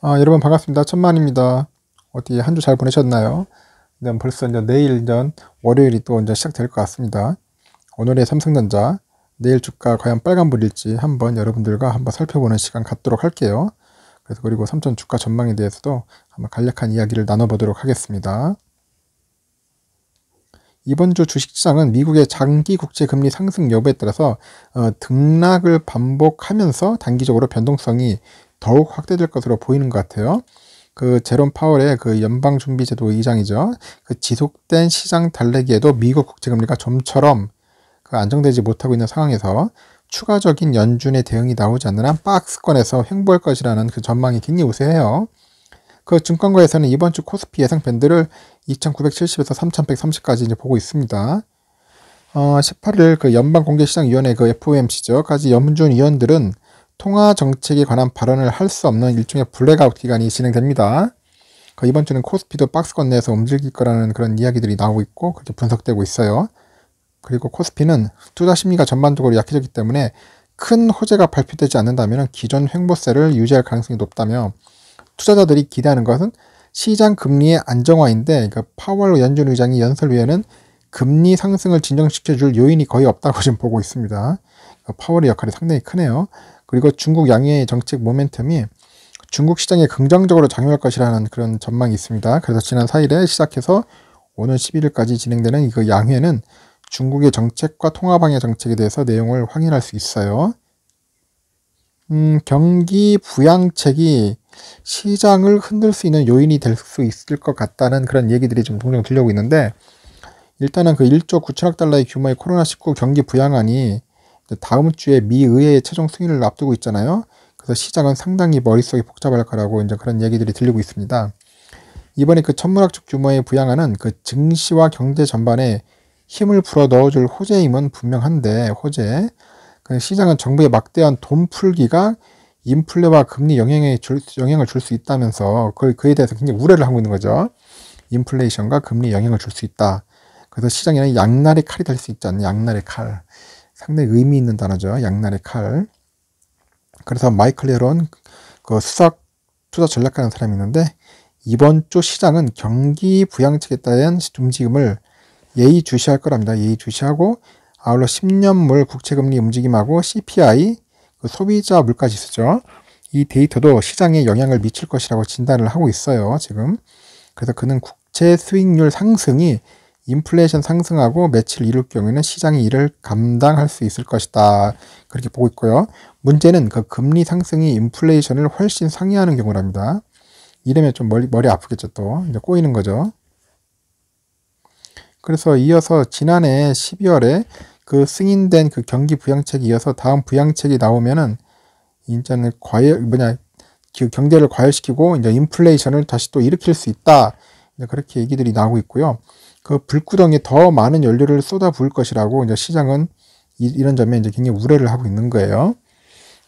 여러분 반갑습니다. 천만입니다. 어디 한 주 잘 보내셨나요? 네, 벌써 이제 내일 월요일이 또 이제 시작될 것 같습니다. 오늘의 삼성전자 내일 주가 과연 빨간불일지 한번 여러분들과 한번 살펴보는 시간 갖도록 할게요. 그래서 그리고 삼천 주가 전망에 대해서도 한번 간략한 이야기를 나눠보도록 하겠습니다. 이번 주 주식시장은 미국의 장기 국채 금리 상승 여부에 따라서 등락을 반복하면서 단기적으로 변동성이 더욱 확대될 것으로 보이는 것 같아요. 그 제롬 파월의 그 연방준비제도 의장이죠. 그 지속된 시장 달래기에도 미국 국채금리가 좀처럼 그 안정되지 못하고 있는 상황에서 추가적인 연준의 대응이 나오지 않는 한 박스권에서 횡보할 것이라는 그 전망이 굉장히 우세해요. 그 증권가에서는 이번 주 코스피 예상 밴드를 2,970에서 3,130까지 이제 보고 있습니다. 18일 그 연방공개시장위원회 그 FOMC죠.까지 연준 위원들은 통화 정책에 관한 발언을 할 수 없는 일종의 블랙아웃 기간이 진행됩니다. 이번 주는 코스피도 박스권 내에서 움직일 거라는 그런 이야기들이 나오고 있고 그렇게 분석되고 있어요. 그리고 코스피는 투자 심리가 전반적으로 약해졌기 때문에 큰 호재가 발표되지 않는다면 기존 횡보세를 유지할 가능성이 높다며 투자자들이 기대하는 것은 시장 금리의 안정화인데 파월 연준 의장이 연설위에는 금리 상승을 진정시켜줄 요인이 거의 없다고 지금 보고 있습니다. 파월의 역할이 상당히 크네요. 그리고 중국 양의 정책 모멘텀이 중국 시장에 긍정적으로 작용할 것이라는 그런 전망이 있습니다. 그래서 지난 4일에 시작해서 오늘 11일까지 진행되는 그 양회는 중국의 정책과 통화방향 정책에 대해서 내용을 확인할 수 있어요. 경기 부양책이 시장을 흔들 수 있는 요인이 될 수 있을 것 같다는 그런 얘기들이 좀 종종 들려오고 있는데, 일단은 그 1조 9천억 달러의 규모의 코로나19 경기 부양안이 다음 주에 미 의회의 최종 승인을 앞두고 있잖아요. 그래서 시장은 상당히 머릿속이 복잡할 거라고 이제 그런 얘기들이 들리고 있습니다. 이번에 그 천문학적 규모의 부양안은 그 증시와 경제 전반에 힘을 불어 넣어줄 호재임은 분명한데, 시장은 정부의 막대한 돈 풀기가 인플레와 금리 영향을 줄 수 있다면서 그에 대해서 굉장히 우려를 하고 있는 거죠. 인플레이션과 금리 영향을 줄 수 있다. 그래서 시장에는 양날의 칼이 될 수 있지 않나. 양날의 칼. 상당히 의미 있는 단어죠. 양날의 칼. 그래서 마이클 헤론 그 수석 투자 전략가라는 사람이 있는데, 이번 주 시장은 경기 부양책에 따른 움직임을 예의주시할 거랍니다. 예의주시하고 아울러 10년물 국채금리 움직임하고 CPI 그 소비자 물가지수죠. 이 데이터도 시장에 영향을 미칠 것이라고 진단을 하고 있어요. 지금. 그래서 그는 국채 수익률 상승이 인플레이션 상승하고 며칠 이룰 경우에는 시장이 이를 감당할 수 있을 것이다. 그렇게 보고 있고요. 문제는 그 금리 상승이 인플레이션을 훨씬 상회하는 경우랍니다. 이러면 좀 머리 아프겠죠. 또 이제 꼬이는 거죠. 그래서 이어서 지난해 12월에 그 승인된 그 경기 부양책이 이어서 다음 부양책이 나오면은 이제는 그 경제를 과열시키고 이제 인플레이션을 다시 또 일으킬 수 있다. 이제 그렇게 얘기들이 나오고 있고요. 그 불구덩이에 더 많은 연료를 쏟아 부을 것이라고 이제 시장은 이런 점에 이제 굉장히 우려를 하고 있는 거예요.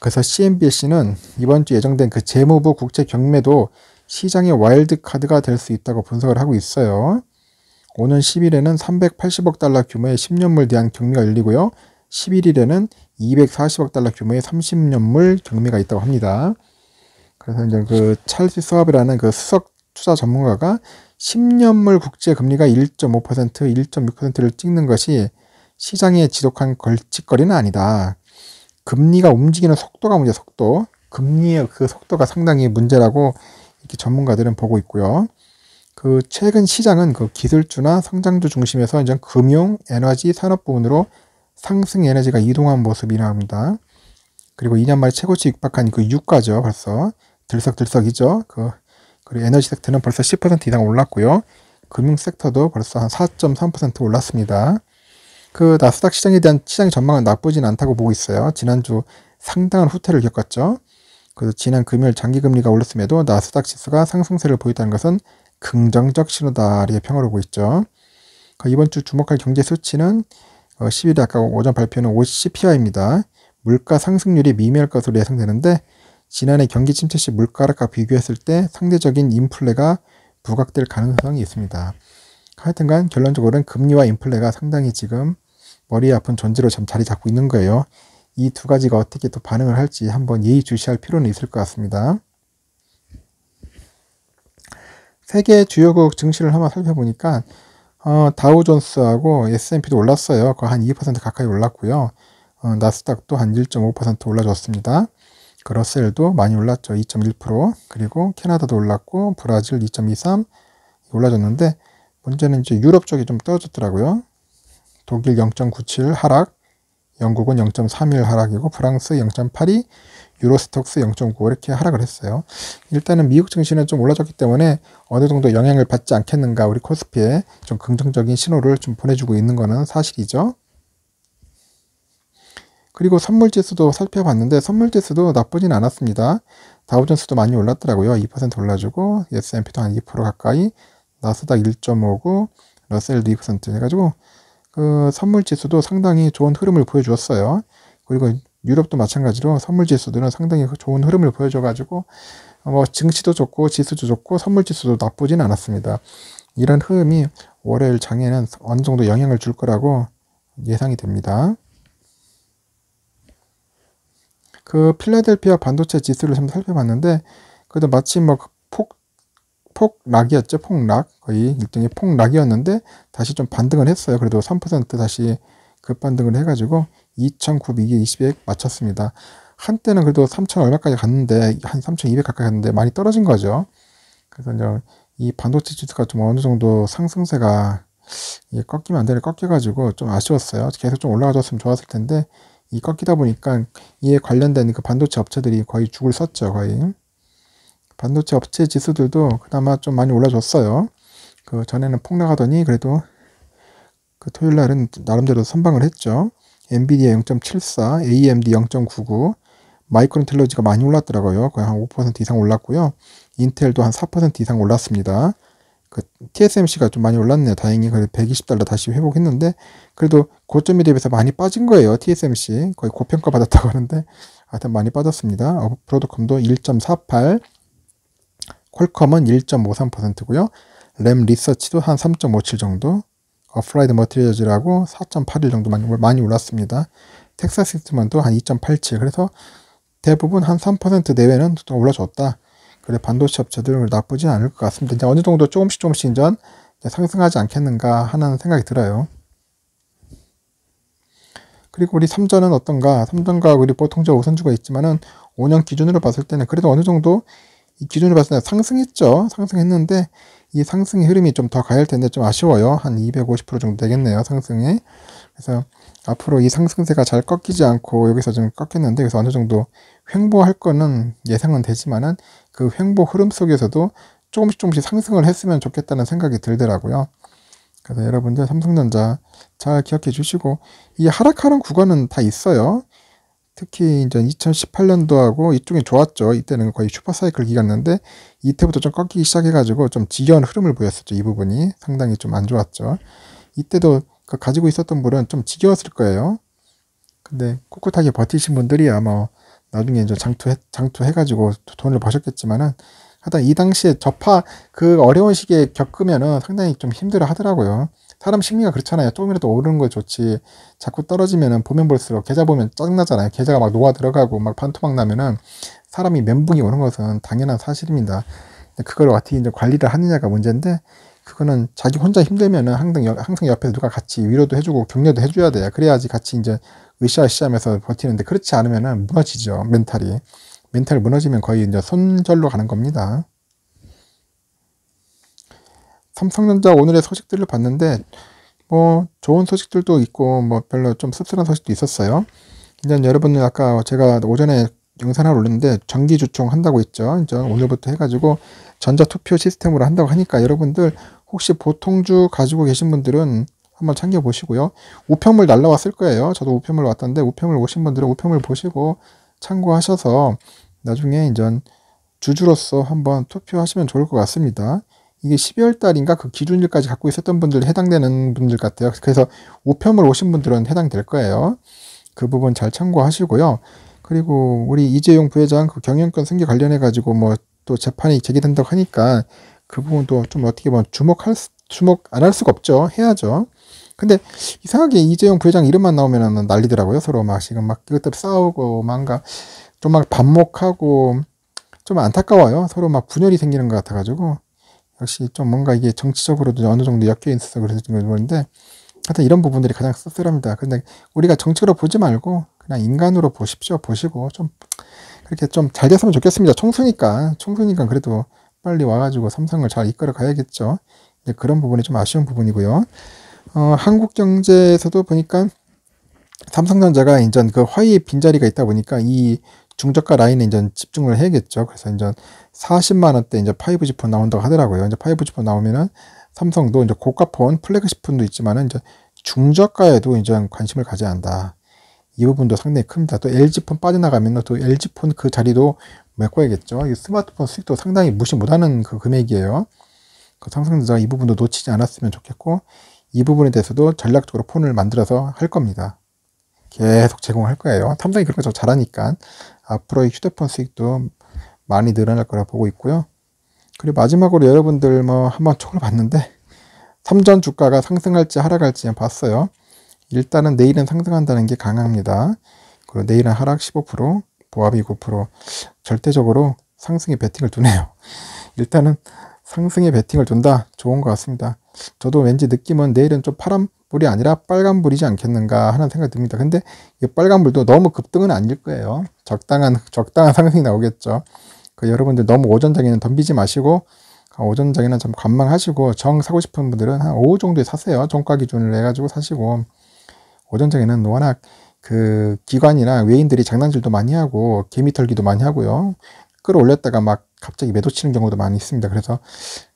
그래서 CNBC는 이번 주 예정된 그 재무부 국채 경매도 시장의 와일드 카드가 될 수 있다고 분석을 하고 있어요. 오는 10일에는 380억 달러 규모의 10년물 대한 경매가 열리고요. 11일에는 240억 달러 규모의 30년물 경매가 있다고 합니다. 그래서 이제 그 찰스 스왑이라는 그 수석 투자 전문가가 10년물 국제 금리가 1.5%, 1.6%를 찍는 것이 시장의 지독한 걸칫거리는 아니다. 금리가 움직이는 속도가 문제, 속도. 금리의 그 속도가 상당히 문제라고 이렇게 전문가들은 보고 있고요. 그 최근 시장은 그 기술주나 성장주 중심에서 이제 금융, 에너지, 산업 부분으로 상승 에너지가 이동한 모습이라 합니다. 그리고 2년 만에 최고치 육박한 그 유가죠. 벌써 들썩들썩이죠. 그리고 에너지 섹터는 벌써 10% 이상 올랐고요. 금융 섹터도 벌써 한 4.3% 올랐습니다. 그 나스닥 시장에 대한 시장의 전망은 나쁘진 않다고 보고 있어요. 지난주 상당한 후퇴를 겪었죠. 그래서 지난 금요일 장기금리가 올랐음에도 나스닥 지수가 상승세를 보였다는 것은 긍정적 신호다. 이렇게 평을 하고 있죠. 이번 주 주목할 경제 수치는 10일에 아까 오전 발표는 CPI입니다. 물가 상승률이 미미할 것으로 예상되는데, 지난해 경기 침체 시 물가 하락과 비교했을 때 상대적인 인플레가 부각될 가능성이 있습니다. 하여튼간 결론적으로는 금리와 인플레가 상당히 지금 머리 아픈 존재로 좀 자리 잡고 있는 거예요. 이 두 가지가 어떻게 또 반응을 할지 한번 예의주시할 필요는 있을 것 같습니다. 세계 주요국 증시를 한번 살펴보니까 다우존스하고 S&P도 올랐어요. 거의 한 2% 가까이 올랐고요. 나스닥도 한 1.5% 올라줬습니다. 그 러셀도 많이 올랐죠. 2.1%. 그리고 캐나다도 올랐고 브라질 2.23 올라줬는데 문제는 이제 유럽 쪽이 좀 떨어졌더라고요. 독일 0.97 하락, 영국은 0.31 하락이고 프랑스 0.82, 유로스톡스 0.95 이렇게 하락을 했어요. 일단은 미국 증시는 좀 올라졌기 때문에 어느 정도 영향을 받지 않겠는가, 우리 코스피에 좀 긍정적인 신호를 좀 보내주고 있는 거는 사실이죠. 그리고 선물지수도 살펴봤는데 선물지수도 나쁘진 않았습니다. 다우존스도 많이 올랐더라고요. 2% 올라주고 S&P도 한 2% 가까이, 나스닥 1.59, 러셀도 2% 해가지고 그 선물지수도 상당히 좋은 흐름을 보여주었어요. 그리고 유럽도 마찬가지로 선물지수들은 상당히 좋은 흐름을 보여줘가지고 뭐 증시도 좋고 지수도 좋고 선물지수도 나쁘진 않았습니다. 이런 흐름이 월요일 장에는 어느 정도 영향을 줄 거라고 예상이 됩니다. 그 필라델피아 반도체 지수를 좀 살펴봤는데 그래도 마치 뭐 폭락이었죠. 폭락. 거의 일종의 폭락이었는데 다시 좀 반등을 했어요. 그래도 3% 다시 급반등을 해가지고 2,920에 맞췄습니다. 한때는 그래도 3,000 얼마까지 갔는데 한 3,200 가까이 갔는데 많이 떨어진 거죠. 그래서 이제 이 반도체 지수가 좀 어느 정도 상승세가 꺾이면 안 되는 꺾여가지고 좀 아쉬웠어요. 계속 좀 올라가줬으면 좋았을 텐데 이 꺾이다 보니까 이에 관련된 그 반도체 업체들이 거의 죽을 썼죠. 거의. 반도체 업체 지수들도 그나마 좀 많이 올라줬어요. 그 전에는 폭락하더니 그래도 그 토요일 날은 나름대로 선방을 했죠. 엔비디아 0.74, AMD 0.99, 마이크론 텔레지가 많이 올랐더라고요. 거의 한 5% 이상 올랐고요. 인텔도 한 4% 이상 올랐습니다. 그 TSMC가 좀 많이 올랐네요. 다행히 그래도 $120 다시 회복했는데 그래도 고점에 대비해서 많이 빠진 거예요. TSMC 거의 고평가 받았다고 하는데 하여튼 많이 빠졌습니다. 브로드컴도 1.48, 퀄컴은 1.53%고요. 램 리서치도 한 3.57 정도, 어플라이드 머티리얼즈라고 4.81 정도 많이 올랐습니다. 텍사스 시스템도 한 2.87, 그래서 대부분 한 3% 내외는 좀 올라줬다. 그래 반도체 업체들은 나쁘진 않을 것 같습니다. 이제 어느 정도 조금씩 이제 상승하지 않겠는가 하는 생각이 들어요. 그리고 우리 삼전은 어떤가? 삼전과 우리 보통적 우선주가 있지만은 5년 기준으로 봤을 때는 그래도 어느 정도 이 기준으로 봤을 때 상승했죠. 상승했는데 이 상승의 흐름이 좀 더 가야 할 텐데 좀 아쉬워요. 한 250% 정도 되겠네요. 상승에. 그래서 앞으로 이 상승세가 잘 꺾이지 않고 여기서 좀 꺾였는데 그래서 어느 정도 횡보할 거는 예상은 되지만은 그 횡보 흐름 속에서도 조금씩 상승을 했으면 좋겠다는 생각이 들더라고요. 그래서 여러분들 삼성전자 잘 기억해 주시고 이 하락하는 구간은 다 있어요. 특히 이제 2018년도하고 이쪽이 좋았죠. 이때는 거의 슈퍼사이클 기간이었는데 이때부터 좀 꺾이기 시작해가지고 좀 지겨운 흐름을 보였었죠. 이 부분이 상당히 좀 안 좋았죠. 이때도 그 가지고 있었던 분은 좀 지겨웠을 거예요. 근데 꿋꿋하게 버티신 분들이 아마 나중에 이제 장투해가지고 돈을 버셨겠지만은 하여튼 이 당시에 그 어려운 시기에 겪으면은 상당히 좀 힘들어 하더라고요. 사람 심리가 그렇잖아요. 조금이라도 오르는 거 좋지. 자꾸 떨어지면은 보면 볼수록 계좌 보면 짜증나잖아요. 계좌가 막 녹아 들어가고 막 반토막 나면은 사람이 멘붕이 오는 것은 당연한 사실입니다. 그걸 어떻게 이제 관리를 하느냐가 문제인데 그거는 자기 혼자 힘들면은 항상 옆에서 누가 같이 위로도 해주고 격려도 해줘야 돼요. 그래야지 같이 이제 으쌰으쌰하면서 버티는데 그렇지 않으면은 무너지죠. 멘탈 무너지면 거의 이제 손절로 가는 겁니다. 삼성전자 오늘의 소식들을 봤는데 뭐 좋은 소식들도 있고 뭐 별로 좀 씁쓸한 소식도 있었어요. 이제 여러분들 아까 제가 오전에 영상 하나 올렸는데 정기 주총 한다고 했죠. 이제 오늘부터 해가지고 전자투표 시스템으로 한다고 하니까 여러분들 혹시 보통주 가지고 계신 분들은 한번 챙겨 보시고요. 우편물 날라왔을 거예요. 저도 우편물 왔던데 우편물 오신 분들은 우편물 보시고 참고하셔서 나중에 이제 주주로서 한번 투표하시면 좋을 것 같습니다. 이게 12월 달인가 그 기준일까지 갖고 있었던 분들 해당되는 분들 같아요. 그래서 우편물 오신 분들은 해당될 거예요. 그 부분 잘 참고하시고요. 그리고 우리 이재용 부회장 그 경영권 승계 관련해 가지고 뭐 또 재판이 제기된다고 하니까 그 부분도 좀 어떻게 보면 주목 안 할 수가 없죠. 해야죠. 근데 이상하게 이재용 부회장 이름만 나오면 난리더라고요. 서로 막 지금 막 이것들 싸우고 뭔가 좀 막 반목하고 좀 안타까워요. 서로 막 분열이 생기는 것 같아가지고 역시 좀 뭔가 이게 정치적으로도 어느 정도 엮여 있어서 그래서 그런데 하여튼 이런 부분들이 가장 씁쓸합니다. 근데 우리가 정치로 보지 말고 그냥 인간으로 보십시오. 보시고 좀 그렇게 좀 잘 됐으면 좋겠습니다. 총수니까 그래도 빨리 와가지고 삼성을 잘 이끌어 가야겠죠. 그런 부분이 좀 아쉬운 부분이고요. 한국 경제에서도 보니까 삼성전자가 이제 그 화이 빈자리가 있다 보니까 이 중저가 라인에 이제 집중을 해야겠죠. 그래서 이제 40만 원대 이제 5G 폰 나온다고 하더라고요. 이제 5G 폰 나오면은 삼성도 이제 고가 폰, 플래그십 폰도 있지만은 이제 중저가에도 이제 관심을 가져야 한다. 이 부분도 상당히 큽니다. 또 LG폰 빠져나가면 또 LG폰 그 자리도 메꿔야겠죠. 이 스마트폰 수익도 상당히 무시 못하는 그 금액이에요. 그 삼성전자가 이 부분도 놓치지 않았으면 좋겠고 이 부분에 대해서도 전략적으로 폰을 만들어서 할 겁니다. 계속 제공할 거예요. 삼성이 그런 거 좀 잘하니까 앞으로의 휴대폰 수익도 많이 늘어날 거라 보고 있고요. 그리고 마지막으로 여러분들 뭐 한번 촉을 봤는데 삼전 주가가 상승할지 하락할지 봤어요. 일단은 내일은 상승한다는 게 강합니다. 그리고 내일은 하락 15%, 보합이 9%. 절대적으로 상승에 베팅을 두네요. 일단은 상승에 베팅을 둔다. 좋은 것 같습니다. 저도 왠지 느낌은 내일은 좀 파란불이 아니라 빨간불이지 않겠는가 하는 생각이 듭니다. 근데 이 빨간불도 너무 급등은 아닐 거예요. 적당한 상승이 나오겠죠. 여러분들 너무 오전장에는 덤비지 마시고 오전장에는 좀 관망하시고 정 사고 싶은 분들은 한 오후 정도에 사세요. 종가 기준을 해가지고 사시고 오전장에는 워낙 그 기관이나 외인들이 장난질도 많이 하고 개미털기도 많이 하고요. 끌어올렸다가 막 갑자기 매도 치는 경우도 많이 있습니다. 그래서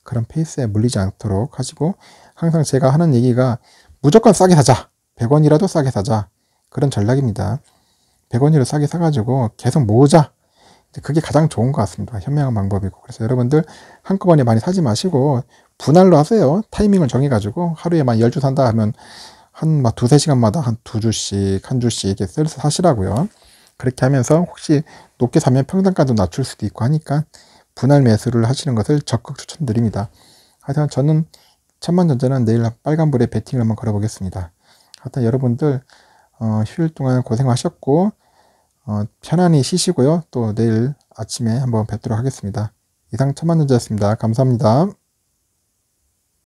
그런 페이스에 물리지 않도록 하시고 항상 제가 하는 얘기가 무조건 싸게 사자. 100원이라도 싸게 사자. 그런 전략입니다. 100원이라도 싸게 사가지고 계속 모으자. 그게 가장 좋은 것 같습니다. 현명한 방법이고. 그래서 여러분들 한꺼번에 많이 사지 마시고 분할로 하세요. 타이밍을 정해가지고 하루에 만 10주 산다 하면 한 막 두세 시간마다 한 두 주씩, 한 주씩 이렇게 셀서 사시라고요. 그렇게 하면서 혹시 높게 사면 평단가도 낮출 수도 있고 하니까 분할 매수를 하시는 것을 적극 추천드립니다. 하여튼 저는 천만전자는 내일 빨간불에 베팅을 한번 걸어보겠습니다. 하여튼 여러분들 휴일 동안 고생하셨고 편안히 쉬시고요. 또 내일 아침에 한번 뵙도록 하겠습니다. 이상 천만전자였습니다. 감사합니다.